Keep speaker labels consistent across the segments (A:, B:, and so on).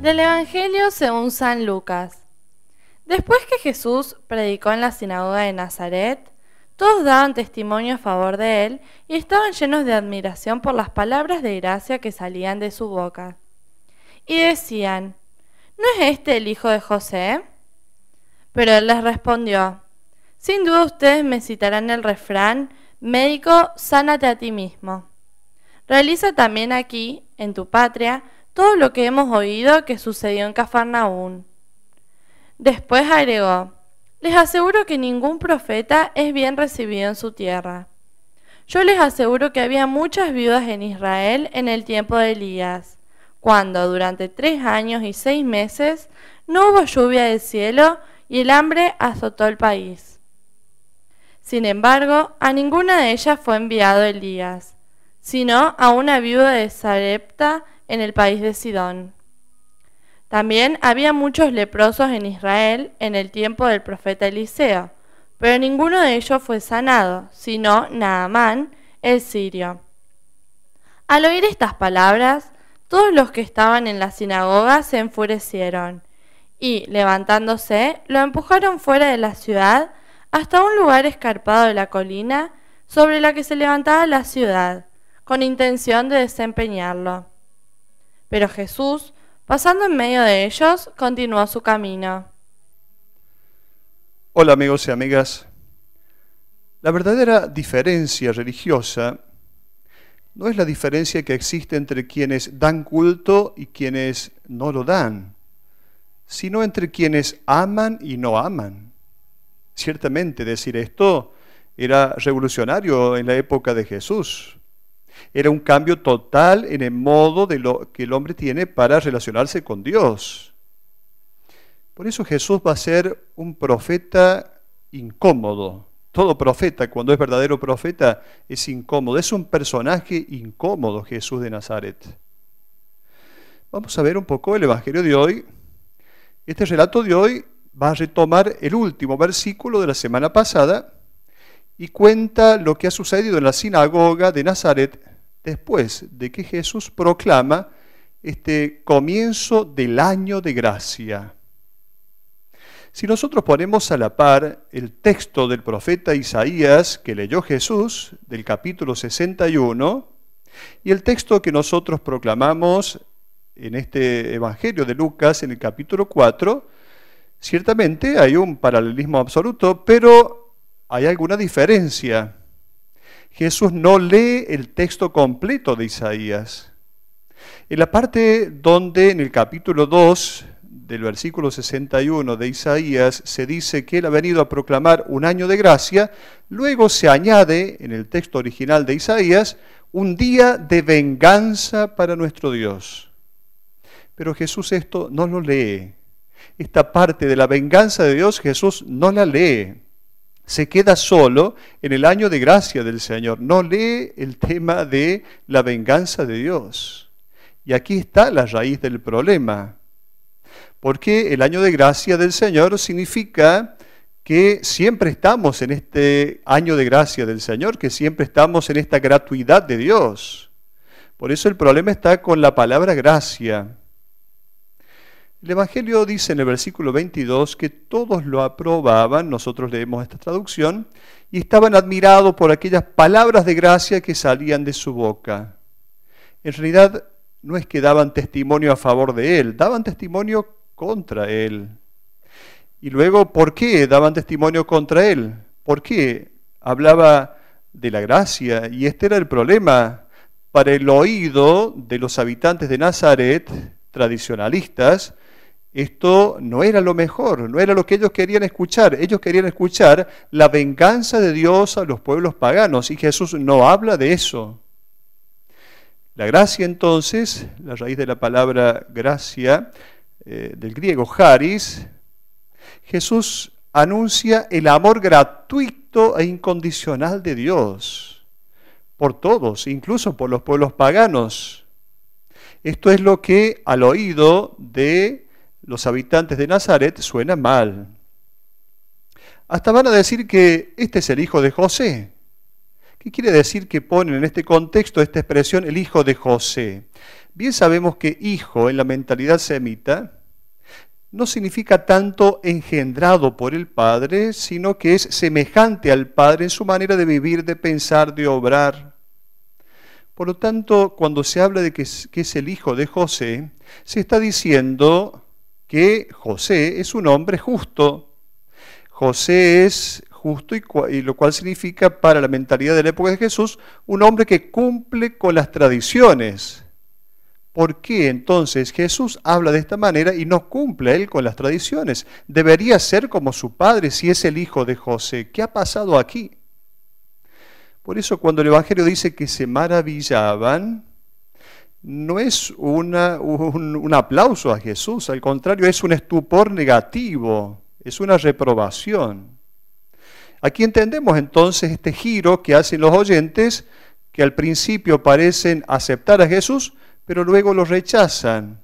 A: Del Evangelio según San Lucas. Después que Jesús predicó en la sinagoga de Nazaret, todos daban testimonio a favor de él y estaban llenos de admiración por las palabras de gracia que salían de su boca. Y decían: ¿no es este el hijo de José? Pero él les respondió: sin duda ustedes me citarán el refrán: médico, sánate a ti mismo. Realiza también aquí, en tu patria, todo lo que hemos oído que sucedió en Cafarnaún. Después agregó: les aseguro que ningún profeta es bien recibido en su tierra. Yo les aseguro que había muchas viudas en Israel en el tiempo de Elías, cuando durante 3 años y 6 meses no hubo lluvia del cielo y el hambre azotó el país. Sin embargo, a ninguna de ellas fue enviado Elías, sino a una viuda de Sarepta en el país de Sidón. También había muchos leprosos en Israel en el tiempo del profeta Eliseo, pero ninguno de ellos fue sanado, sino Naamán, el sirio. Al oír estas palabras, todos los que estaban en la sinagoga se enfurecieron y, levantándose, lo empujaron fuera de la ciudad hasta un lugar escarpado de la colina sobre la que se levantaba la ciudad, con intención de desempeñarlo. Pero Jesús, pasando en medio de ellos, continuó su camino.
B: Hola amigos y amigas. La verdadera diferencia religiosa no es la diferencia que existe entre quienes dan culto y quienes no lo dan, sino entre quienes aman y no aman. Ciertamente decir esto era revolucionario en la época de Jesús. Era un cambio total en el modo de lo que el hombre tiene para relacionarse con Dios. Por eso Jesús va a ser un profeta incómodo. Todo profeta, cuando es verdadero profeta, es incómodo. Es un personaje incómodo, Jesús de Nazaret. Vamos a ver un poco el Evangelio de hoy. Este relato de hoy va a retomar el último versículo de la semana pasada y cuenta lo que ha sucedido en la sinagoga de Nazaret después de que Jesús proclama este comienzo del año de gracia. Si nosotros ponemos a la par el texto del profeta Isaías que leyó Jesús, del capítulo 61, y el texto que nosotros proclamamos en este Evangelio de Lucas, en el capítulo 4, ciertamente hay un paralelismo absoluto, pero hay alguna diferencia. Jesús no lee el texto completo de Isaías. En la parte donde en el capítulo 2 del versículo 61 de Isaías se dice que Él ha venido a proclamar un año de gracia, luego se añade en el texto original de Isaías un día de venganza para nuestro Dios. Pero Jesús esto no lo lee. Esta parte de la venganza de Dios Jesús no la lee. Se queda solo en el año de gracia del Señor. No lee el tema de la venganza de Dios. Y aquí está la raíz del problema. Porque el año de gracia del Señor significa que siempre estamos en este año de gracia del Señor, que siempre estamos en esta gratuidad de Dios. Por eso el problema está con la palabra gracia. El Evangelio dice en el versículo 22 que todos lo aprobaban, nosotros leemos esta traducción, y estaban admirados por aquellas palabras de gracia que salían de su boca. En realidad no es que daban testimonio a favor de él, daban testimonio contra él. Y luego, ¿por qué daban testimonio contra él? ¿Por qué? Hablaba de la gracia, y este era el problema. Para el oído de los habitantes de Nazaret, tradicionalistas, esto no era lo mejor, no era lo que ellos querían escuchar. Ellos querían escuchar la venganza de Dios a los pueblos paganos, y Jesús no habla de eso. La gracia entonces, la raíz de la palabra gracia, del griego charis, Jesús anuncia el amor gratuito e incondicional de Dios por todos, incluso por los pueblos paganos. Esto es lo que al oído de los habitantes de Nazaret suena mal. Hasta van a decir que este es el hijo de José. ¿Qué quiere decir que ponen en este contexto esta expresión el hijo de José? Bien sabemos que hijo en la mentalidad semita no significa tanto engendrado por el padre, sino que es semejante al padre en su manera de vivir, de pensar, de obrar. Por lo tanto, cuando se habla de que es el hijo de José, se está diciendo que José es un hombre justo. José es justo y lo cual significa para la mentalidad de la época de Jesús un hombre que cumple con las tradiciones. ¿Por qué entonces Jesús habla de esta manera y no cumple él con las tradiciones? Debería ser como su padre si es el hijo de José. ¿Qué ha pasado aquí? Por eso cuando el Evangelio dice que se maravillaban, no es un aplauso a Jesús, al contrario, es un estupor negativo, es una reprobación. Aquí entendemos entonces este giro que hacen los oyentes, que al principio parecen aceptar a Jesús, pero luego lo rechazan.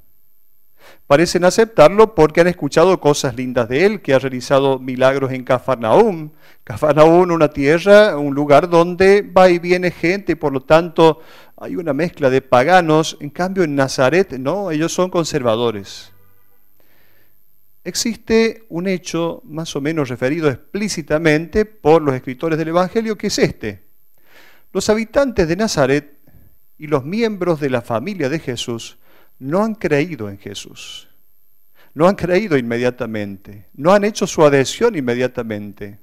B: Parecen aceptarlo porque han escuchado cosas lindas de él, que ha realizado milagros en Cafarnaúm. Cafarnaúm, una tierra, un lugar donde va y viene gente, por lo tanto hay una mezcla de paganos. En cambio en Nazaret, no, ellos son conservadores. Existe un hecho más o menos referido explícitamente por los escritores del Evangelio, que es este. Los habitantes de Nazaret y los miembros de la familia de Jesús no han creído en Jesús. No han creído inmediatamente. No han hecho su adhesión inmediatamente.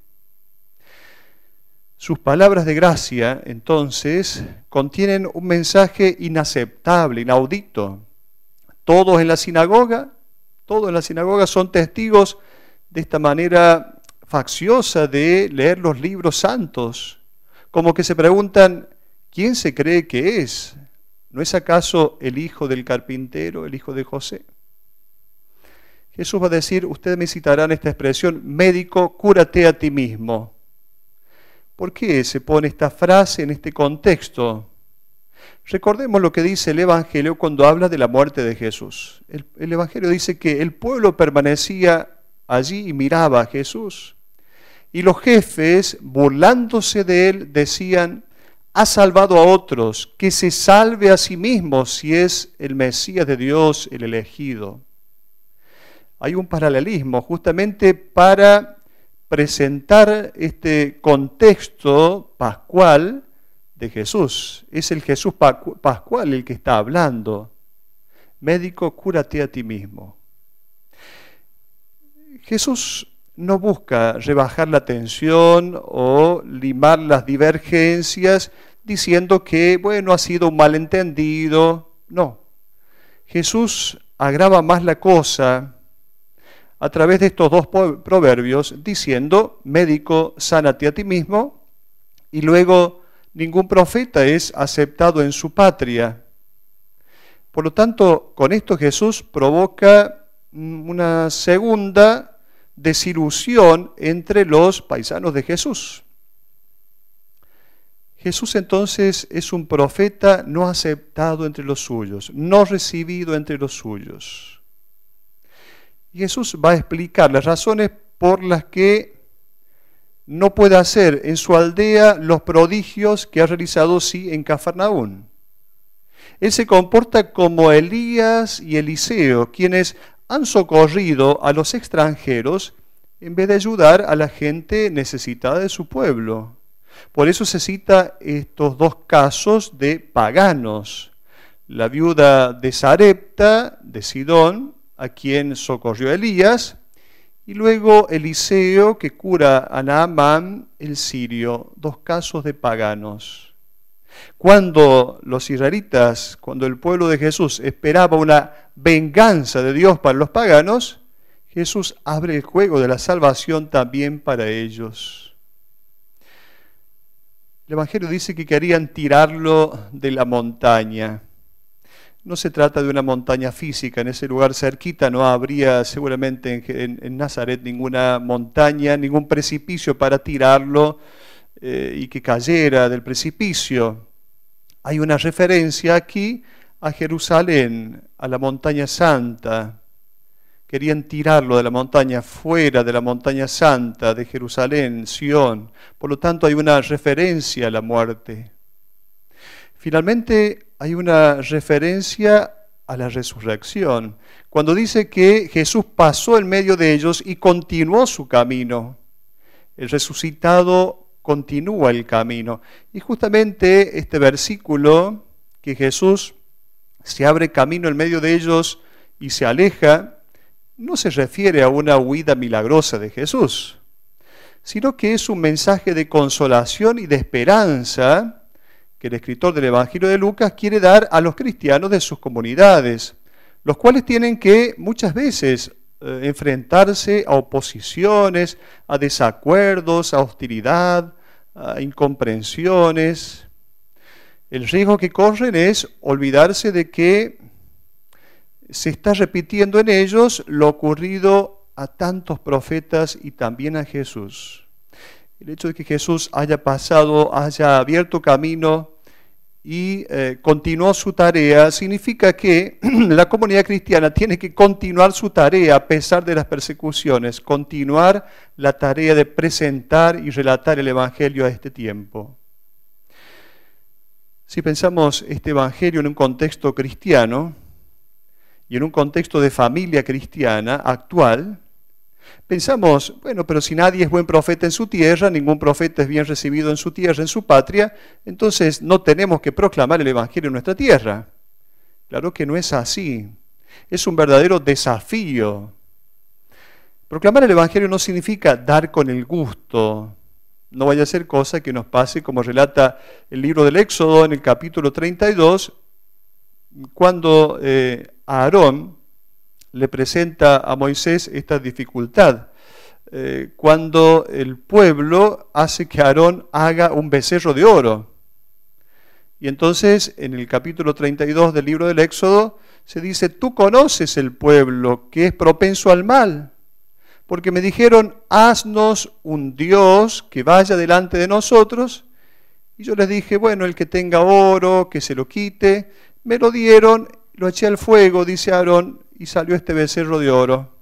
B: Sus palabras de gracia, entonces, contienen un mensaje inaceptable, inaudito. Todos en la sinagoga son testigos de esta manera facciosa de leer los libros santos, como que se preguntan, ¿quién se cree que es? ¿No es acaso el hijo del carpintero, el hijo de José? Jesús va a decir, ustedes me citarán esta expresión, médico, cúrate a ti mismo. ¿Por qué se pone esta frase en este contexto? Recordemos lo que dice el Evangelio cuando habla de la muerte de Jesús. El Evangelio dice que el pueblo permanecía allí y miraba a Jesús. Y los jefes, burlándose de él, decían, ha salvado a otros, que se salve a sí mismo si es el Mesías de Dios, el elegido. Hay un paralelismo justamente para presentar este contexto pascual de Jesús. Es el Jesús pascual el que está hablando. Médico, cúrate a ti mismo. Jesús no busca rebajar la tensión o limar las divergencias diciendo que, bueno, ha sido un malentendido. No. Jesús agrava más la cosa a través de estos dos proverbios diciendo, médico, sánate a ti mismo, y luego ningún profeta es aceptado en su patria. Por lo tanto, con esto Jesús provoca una segunda desilusión entre los paisanos de Jesús. Jesús entonces es un profeta no aceptado entre los suyos, no recibido entre los suyos. Y Jesús va a explicar las razones por las que no puede hacer en su aldea los prodigios que ha realizado sí en Cafarnaúm. Él se comporta como Elías y Eliseo, quienes han socorrido a los extranjeros en vez de ayudar a la gente necesitada de su pueblo. Por eso se cita estos dos casos de paganos. La viuda de Sarepta, de Sidón, a quien socorrió Elías, y luego Eliseo, que cura a Naamán, el sirio, dos casos de paganos. Cuando los israelitas, cuando el pueblo de Jesús esperaba una venganza de Dios para los paganos, Jesús abre el juego de la salvación también para ellos. El Evangelio dice que querían tirarlo de la montaña. No se trata de una montaña física, en ese lugar cerquita no habría seguramente en Nazaret ninguna montaña, ningún precipicio para tirarlo y que cayera del precipicio. Hay una referencia aquí a Jerusalén, a la montaña santa. querían tirarlo de la montaña, fuera de la montaña santa de Jerusalén, Sión. Por lo tanto, hay una referencia a la muerte. Finalmente, hay una referencia a la resurrección, cuando dice que Jesús pasó en medio de ellos y continuó su camino. El resucitado continúa el camino. Y justamente este versículo, que Jesús se abre camino en medio de ellos y se aleja, no se refiere a una huida milagrosa de Jesús, sino que es un mensaje de consolación y de esperanza que el escritor del Evangelio de Lucas quiere dar a los cristianos de sus comunidades, los cuales tienen que muchas veces enfrentarse a oposiciones, a desacuerdos, a hostilidad, a incomprensiones. El riesgo que corren es olvidarse de que se está repitiendo en ellos lo ocurrido a tantos profetas y también a Jesús. El hecho de que Jesús haya pasado, haya abierto camino y continuó su tarea, significa que la comunidad cristiana tiene que continuar su tarea a pesar de las persecuciones, continuar la tarea de presentar y relatar el Evangelio a este tiempo. Si pensamos este Evangelio en un contexto cristiano y en un contexto de familia cristiana actual, pensamos, bueno, pero si nadie es buen profeta en su tierra, ningún profeta es bien recibido en su tierra, en su patria, entonces no tenemos que proclamar el Evangelio en nuestra tierra. Claro que no es así. Es un verdadero desafío. Proclamar el Evangelio no significa dar con el gusto. No vaya a ser cosa que nos pase, como relata el libro del Éxodo en el capítulo 32, cuando Aarón le presenta a Moisés esta dificultad. Cuando el pueblo hace que Aarón haga un becerro de oro. Y entonces en el capítulo 32 del libro del Éxodo se dice, tú conoces el pueblo que es propenso al mal, porque me dijeron, haznos un Dios que vaya delante de nosotros. Y yo les dije, bueno, el que tenga oro, que se lo quite. Me lo dieron, lo eché al fuego, dice Aarón, y salió este becerro de oro.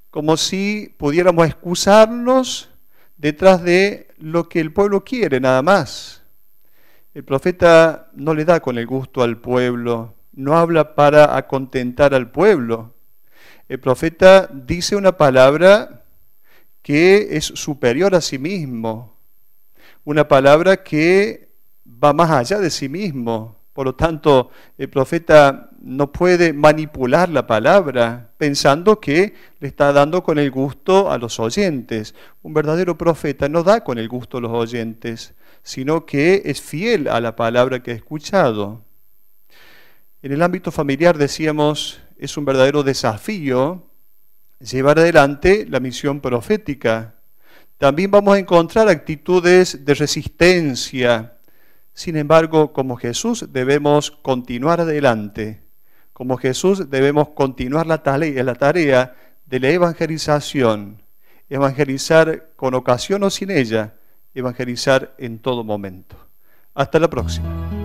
B: Como si pudiéramos excusarnos detrás de lo que el pueblo quiere, nada más. El profeta no le da con el gusto al pueblo, no habla para acontentar al pueblo. El profeta dice una palabra que es superior a sí mismo, una palabra que va más allá de sí mismo. Por lo tanto, el profeta no puede manipular la palabra pensando que le está dando con el gusto a los oyentes. Un verdadero profeta no da con el gusto a los oyentes, sino que es fiel a la palabra que ha escuchado. En el ámbito familiar, decíamos, es un verdadero desafío llevar adelante la misión profética. También vamos a encontrar actitudes de resistencia. Sin embargo, como Jesús debemos continuar adelante. Como Jesús debemos continuar la tarea de la evangelización. Evangelizar con ocasión o sin ella. Evangelizar en todo momento. Hasta la próxima.